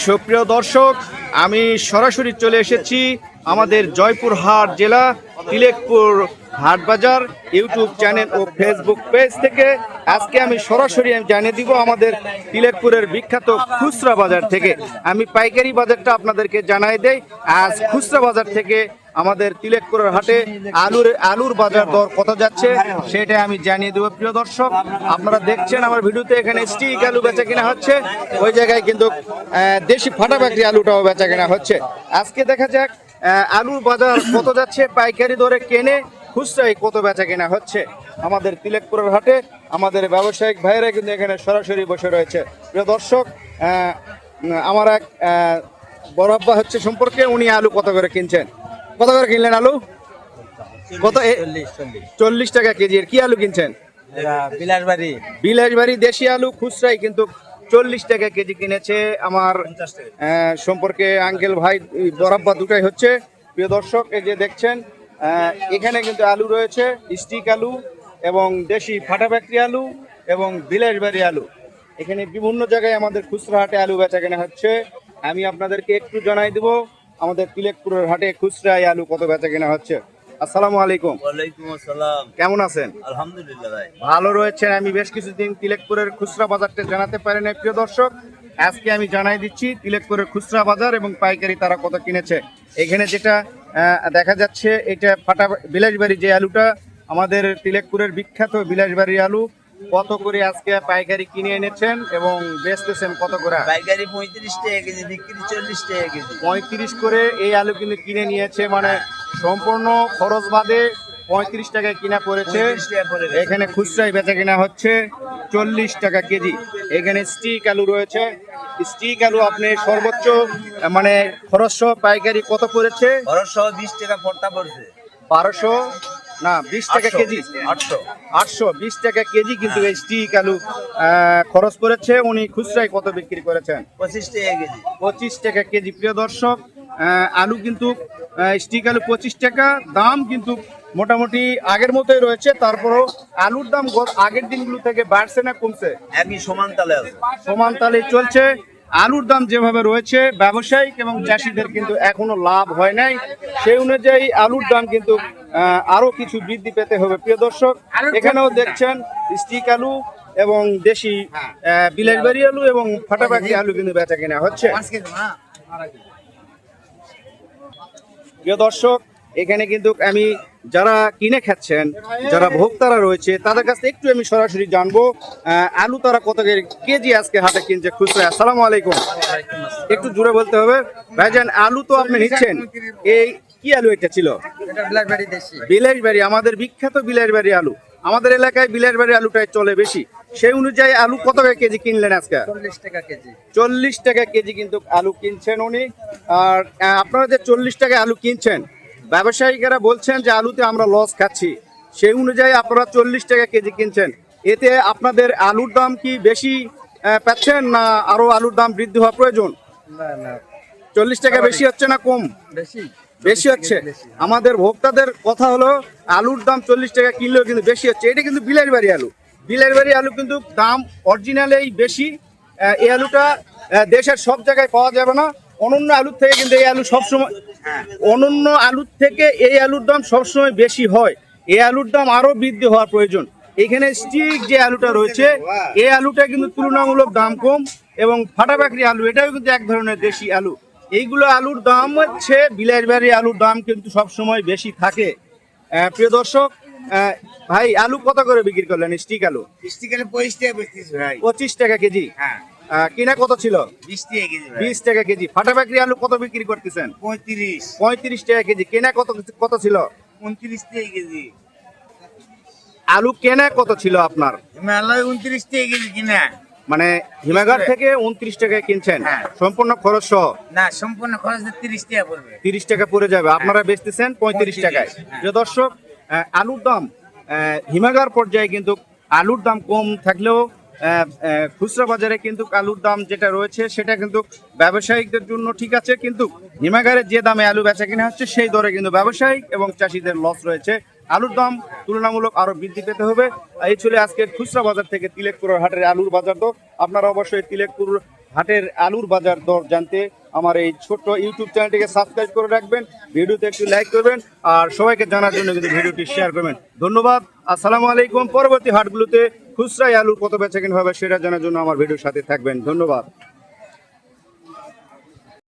সুপ্রিয় দর্শক, আমি সরাসরি চলে এসেছি আমাদের জয়পুরহাট জেলা তিলেকপুর হাটবাজার ইউটিউব চ্যানেল ও ফেসবুক পেজ থেকে। আজকে আমি সরাসরি জানিয়ে দিব আমাদের তিলেকপুরের বিখ্যাত খুচরা বাজার থেকে। আমি পাইকারি বাজারটা আপনাদেরকে জানাই দেই। আজ খুচরা বাজার থেকে আমাদের তিলেকপুরের হাটে আলুর বাজার দর কত যাচ্ছে সেটা আমি জানিয়ে দেবো। প্রিয় দর্শক, আপনারা দেখছেন আমার ভিডিওতে এখানে স্টিক আলু বেচা কিনা হচ্ছে, ওই জায়গায় কিন্তু দেশি ফাটাবাকরি আলুটাও বেচা কিনা হচ্ছে। আজকে দেখা যাক আলুর বাজার কত যাচ্ছে, পাইকারি দরে কেনে খুচরাই কত বেচা কিনা হচ্ছে আমাদের তিলেকপুরের হাটে। আমাদের ব্যবসায়িক ভাইয়েরা কিন্তু এখানে সরাসরি বসে রয়েছে। প্রিয় দর্শক, আমার এক বড় আব্বা হচ্ছে সম্পর্কে, উনি আলু কত করে কিনছেন, কত করে কিনলেন আলু? কত? 40 টাকা কেজি। কি আলু কিনছেন? বিলাসবাড়ি দেশি আলু খুচরাই কিন্তু 40 টাকা কেজি কিনেছে আমার সম্পর্কে আঙ্কেল ভাই বরাব্বা দুটাই হচ্ছে। প্রিয় দর্শক, এই যে দেখছেন এখানে কিন্তু আলু রয়েছে, স্টিক আলু এবং দেশি ফাটাফ্যাক্টরি আলু এবং বিলাসবাড়ি আলু। এখানে বিভিন্ন জায়গায় আমাদের খুচরা হাটে আলু বেচা কেনা হচ্ছে। আমি আপনাদেরকে একটু জানাই দেব আমাদের তিলেকপুরের হাটে খুচরায় আলু কত বেচা কেনা হচ্ছে। আসসালামু আলাইকুম। ওয়ালাইকুম আসসালাম। কেমন আছেন? আলহামদুলিল্লাহ ভাই, ভালো রয়েছেন। আমি বেশ কিছুদিন তিলেকপুরের খুচরা বাজারটা জানাতে পারি না। প্রিয় দর্শক, আজকে আমি জানাই দিচ্ছি তিলেকপুরের খুচরা বাজার এবং পাইকারি তারা কত কিনেছে। এখানে যেটা দেখা যাচ্ছে এটা বিলাসবাড়ি যে আলুটা, আমাদের তিলেকপুরের বিখ্যাত বিলাসবাড়ি আলু, কত করে আজকে পাইকারি কিনে এনেছেন এবং বেচতেছেন কত করে? পাইকারি 35 টাকা কেজি, বিক্রি 40 টাকা কেজি। 35 করে এই আলু কিন্তু কিনে নিয়েছে, মানে সম্পূর্ণ খরচ বাদে 35 টাকায় কিনা পড়েছে। এখানে খুচরাই বেচা কিনা হচ্ছে 40 টাকা কেজি। এখানে স্টিক আলু রয়েছে। স্টিক আলু আপনি সর্বোচ্চ মানে খরচ সহ পাইকারি কত পড়েছে? 1220 টাকা পড়তা পড়ছে। 1200 না 20 টাকা কেজি, 820 টাকা কেজি কিন্তু এই স্টিক আলু খরচ পড়েছে। উনি খুচরাই কত বিক্রি করেছেন? 25 টাকা কেজি। 25 টাকা কেজি। প্রিয় দর্শক, আলু কিন্তু স্টিক আলু 25 টাকা, দাম কিন্তু মোটামুটি আগের মতোই রয়েছে। তারপরও আলুর দাম আগের দিনগুলো থেকে বাড়ছে না কমছে? একই সমান তালে আছে, সমান তালে চলছে। আলুর দাম যেভাবে রয়েছে, ব্যবসায়িক এবং চাষিদের কিন্তু এখনো লাভ হয় নাই। সেই অনুযায়ী আলুর দাম কিন্তু আরো কিছু বৃদ্ধি পেতে হবে। প্রিয় দর্শক, এখানেও দেখছেন স্টিক আলু এবং দেশি বিলাসবাড়ি আলু এবং ফাটাফাটি আলু কিন্তু বেচা কিনা হচ্ছে। প্রিয় দর্শক, এখানে কিন্তু আমি যারা কিনে খাচ্ছেন, যারা ভোক্তারা রয়েছে, তাদের কাছে একটু আমি সরাসরি জানবো আলু তারা কত কেজি আজকে হাটে কিনছে খুচরা। আসসালামু আলাইকুম। একটু জোরে বলতে হবে ভাইজান। আলু তো আপনি নিচ্ছেন, এই কি আলু এটা ছিল? বিলাসবাড়ি, আমাদের বিখ্যাত বিলাসবাড়ি আলু। আমাদের এলাকায় বিলাসবাড়ি আলুটাই চলে বেশি। সেই অনুযায়ী আলু কত কেজি কিনলেন আজকে? 40 টাকা কেজি। 40 টাকা কেজি কিন্তু আলু কিনছেন উনি। আর আপনারা যে 40 টাকা আলু কিনছেন, ব্যবসায়িকেরা বলছেন যে আলুতে আমরা লস খাচ্ছি। সেই অনুযায়ী আপনারা 40 টাকা কেজি কিনছেন। এতে আপনাদের আলুর দাম কি বেশি পাচ্ছেন না আরো আলুর দাম বৃদ্ধি হওয়া প্রয়োজন? 40 টাকা বেশি হচ্ছে না কম? বেশি হচ্ছে। আমাদের ভোক্তাদের কথা হলো আলুর দাম 40 টাকা কিনলেও কিন্তু বেশি হচ্ছে। এটা কিন্তু বিলাসবাড়ি আলু। বিলাসবাড়ি আলু কিন্তু দাম অরিজিনালেই বেশি। এই আলুটা দেশের সব জায়গায় পাওয়া যাবে না। অনন্য আলুর থেকে কিন্তু এই আলু সবসময়, অনন্য আলুর থেকে এই আলুর দাম সবসময় বেশি হয়। এই আলুর দাম আরো বৃদ্ধি হওয়ার প্রয়োজন। এখানে স্টিক যে আলুটা রয়েছে, এই আলুটা কিন্তু তুলনামূলক দাম কম এবং ফাটাফাকরি আলু এটাও কিন্তু এক ধরনের দেশি আলু। এইগুলো আলুর দাম হচ্ছে, বিলাসবাড়ি আলুর দাম কিন্তু সবসময় বেশি থাকে। প্রিয় দর্শক, ভাই আলু কত করে বিক্রি করলেন? স্টিক আলু 25 টাকা কেজি। কিনা কত ছিল? 20 টাকা কেজি। ফাটাফাকরি আলু কত বিক্রি করতেছেন? 35 টাকা কেজি। কেনা কত ছিল? 29 টাকা কেজি। আলু কেনা কত ছিল আপনার? 29 টাকা কেজি কিনা, মানে হিমাগার থেকে 29 টাকায় কিনছেন সম্পূর্ণ খরচ সহ? না, সম্পূর্ণ খরচ 30 টাকা পড়বে। 30 টাকা পড়ে যাবে। আপনারা বেচতেছেন 35 টাকায়। প্রিয় দর্শক, আলুর দাম হিমাগার পর্যায়ে কিন্তু আলুর দাম কম থাকলেও খুচরা বাজারে কিন্তু আলুর দাম যেটা রয়েছে সেটা কিন্তু ব্যবসায়িকদের জন্য ঠিক আছে, কিন্তু হিমাগারের যে দামে আলু বেচা কিনা হচ্ছে সেই দরে কিন্তু ব্যবসায়িক এবং চাষিদের লস রয়েছে। আলুর দাম তুলনামূলক আরো বৃদ্ধি পেতে হবে। এই ছিল আজকের খুচরা বাজার থেকে তিলেকপুরের হাটের আলুর বাজার দর। আপনারা অবশ্যই তিলেকপুর হাটের আলুর বাজার দর জানতে আমার এই ছোট্ট ইউটিউব চ্যানেলটিকে সাবস্ক্রাইব করে রাখবেন, ভিডিওতে একটু লাইক করবেন আর সবাইকে জানার জন্য কিন্তু ভিডিওটি শেয়ার করবেন। ধন্যবাদ, আসসালামু আলাইকুম। পরবর্তী হাটগুলোতে খুচরাই আলুর কত বেচাকেনা হবে সেটা জানার জন্য আমার ভিডিওর সাথে থাকবেন। ধন্যবাদ।